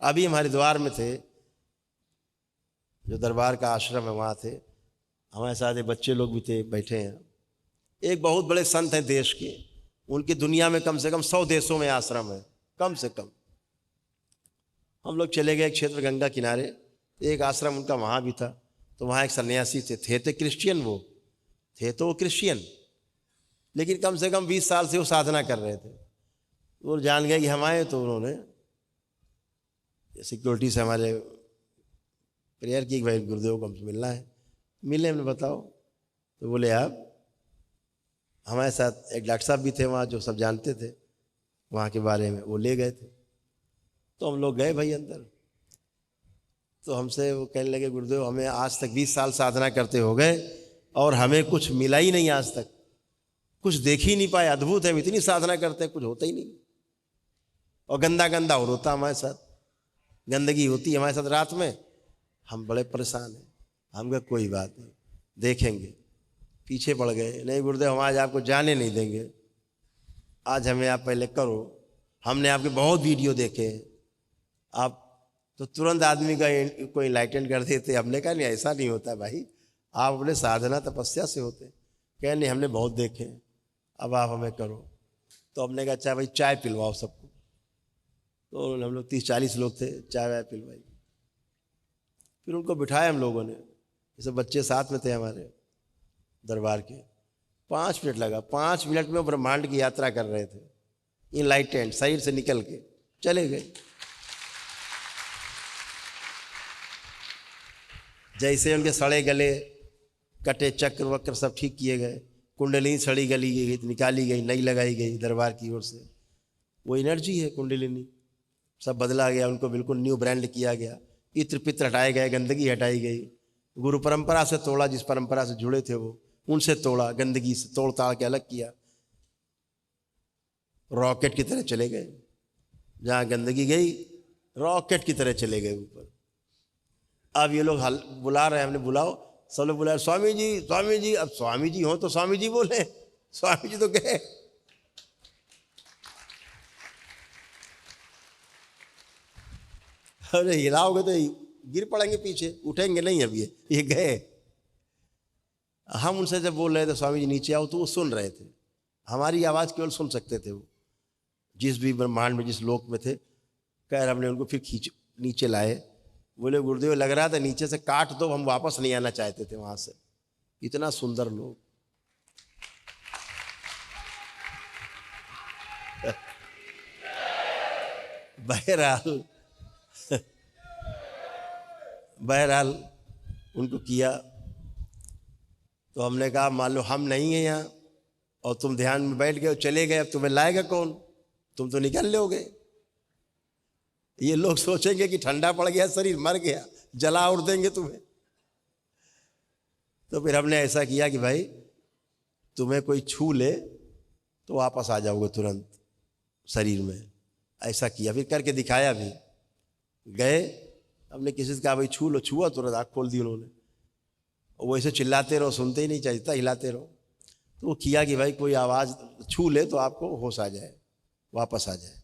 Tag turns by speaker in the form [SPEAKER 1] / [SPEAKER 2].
[SPEAKER 1] अभी हम हरिद्वार में थे, जो दरबार का आश्रम है वहाँ थे, हमारे साथ एक बच्चे लोग भी थे बैठे हैं। एक बहुत बड़े संत हैं देश के, उनकी दुनिया में कम से कम 100 देशों में आश्रम है कम से कम। हम लोग चले गए क्षेत्र गंगा किनारे, एक आश्रम उनका वहाँ भी था। तो वहाँ एक सन्यासी थे तो क्रिश्चियन, वो थे तो वो क्रिश्चियन, लेकिन कम से कम 20 साल से वो साधना कर रहे थे। वो जान गए कि हम आए, तो उन्होंने सिक्योरिटी से हमारे प्रेयर की, भाई गुरुदेव को हमसे मिलना है। मिले, हमने बताओ, तो बोले आप, हमारे साथ एक डॉक्टर साहब भी थे वहाँ जो सब जानते थे वहाँ के बारे में, वो ले गए थे। तो हम लोग गए भाई अंदर। तो हमसे वो कहने लगे, गुरुदेव हमें आज तक 20 साल साधना करते हो गए और हमें कुछ मिला ही नहीं, आज तक कुछ देख ही नहीं पाए। अद्भुत है, हम इतनी साधना करते हैं, कुछ होता ही नहीं। और गंदा गंदा और होता हमारे साथ, गंदगी होती है हमारे साथ रात में, हम बड़े परेशान हैं। हम कहा कोई बात नहीं, देखेंगे। पीछे पड़ गए, नहीं गुरुदेव हम आज आपको जाने नहीं देंगे, आज हमें आप पहले करो, हमने आपके बहुत वीडियो देखे, आप तो तुरंत आदमी का कोई इनलाइटन कर देते। हमने कहा नहीं, ऐसा नहीं होता भाई, आप अपने साधना तपस्या से होते। कह नहीं, हमने बहुत देखे, अब आप हमें करो। तो हमने कहा अच्छा भाई चाय पिलवाओ सबको। तो हम लोग 30-40 लोग थे, चाय वाय पिलवाई। फिर उनको बिठाया हम लोगों ने, ये सब बच्चे साथ में थे हमारे दरबार के। 5 मिनट लगा, 5 मिनट में ब्रह्मांड की यात्रा कर रहे थे, इनलाइटेंड, शरीर से निकल के चले गए। जैसे उनके सड़े गले, कटे चक्र वक्र सब ठीक किए गए, कुंडलिनी सड़ी गली गई, निकाली गई, नई लगाई गई दरबार की ओर से। वो एनर्जी है कुंडलिनी, सब बदला गया, उनको बिल्कुल न्यू ब्रांड किया गया। इत्र पित्र हटाए गए, गंदगी हटाई गई। गुरु परंपरा से तोड़ा, जिस परंपरा से जुड़े थे वो, उनसे तोड़ा, गंदगी से तोड़ ताड़ के अलग किया। रॉकेट की तरह चले गए, जहाँ गंदगी गई रॉकेट की तरह चले गए ऊपर। अब ये लोग बुला रहे हैं, हमने बुलाओ, सब लोग बुलाए, स्वामी जी स्वामी जी। अब स्वामी जी हो तो स्वामी जी बोले, स्वामी जी तो गए। अरे हिलाओगे तो गिर पड़ेंगे पीछे, उठेंगे नहीं। अब ये गए। हम उनसे जब बोल रहे थे स्वामी जी नीचे आओ, तो वो सुन रहे थे, हमारी आवाज़ केवल सुन सकते थे वो, जिस भी ब्रह्मांड में जिस लोक में थे। खैर हमने उनको फिर खींच नीचे लाए। बोले गुरुदेव लग रहा था नीचे से काट दो, हम वापस नहीं आना चाहते थे वहाँ से, इतना सुंदर लोग। बहरहाल उनको किया। तो हमने कहा मान लो हम नहीं हैं यहाँ और तुम ध्यान में बैठ गए और चले गए, अब तुम्हें लाएगा कौन, तुम तो निकल लोगे। ये लोग सोचेंगे कि ठंडा पड़ गया शरीर, मर गया, जला उड़ देंगे तुम्हें। तो फिर हमने ऐसा किया कि भाई तुम्हें कोई छू ले तो वापस आ जाओगे तुरंत शरीर में। ऐसा किया, फिर करके दिखाया भी। गए, हमने किसी से कहा भाई छू लो, छुआ, तुरंत आँख खोल दी उन्होंने। वो ऐसे चिल्लाते रहो, सुनते ही नहीं, चाहिए हिलाते रहो। तो वो किया कि भाई कोई आवाज़ छू ले तो आपको होश आ जाए, वापस आ जाए।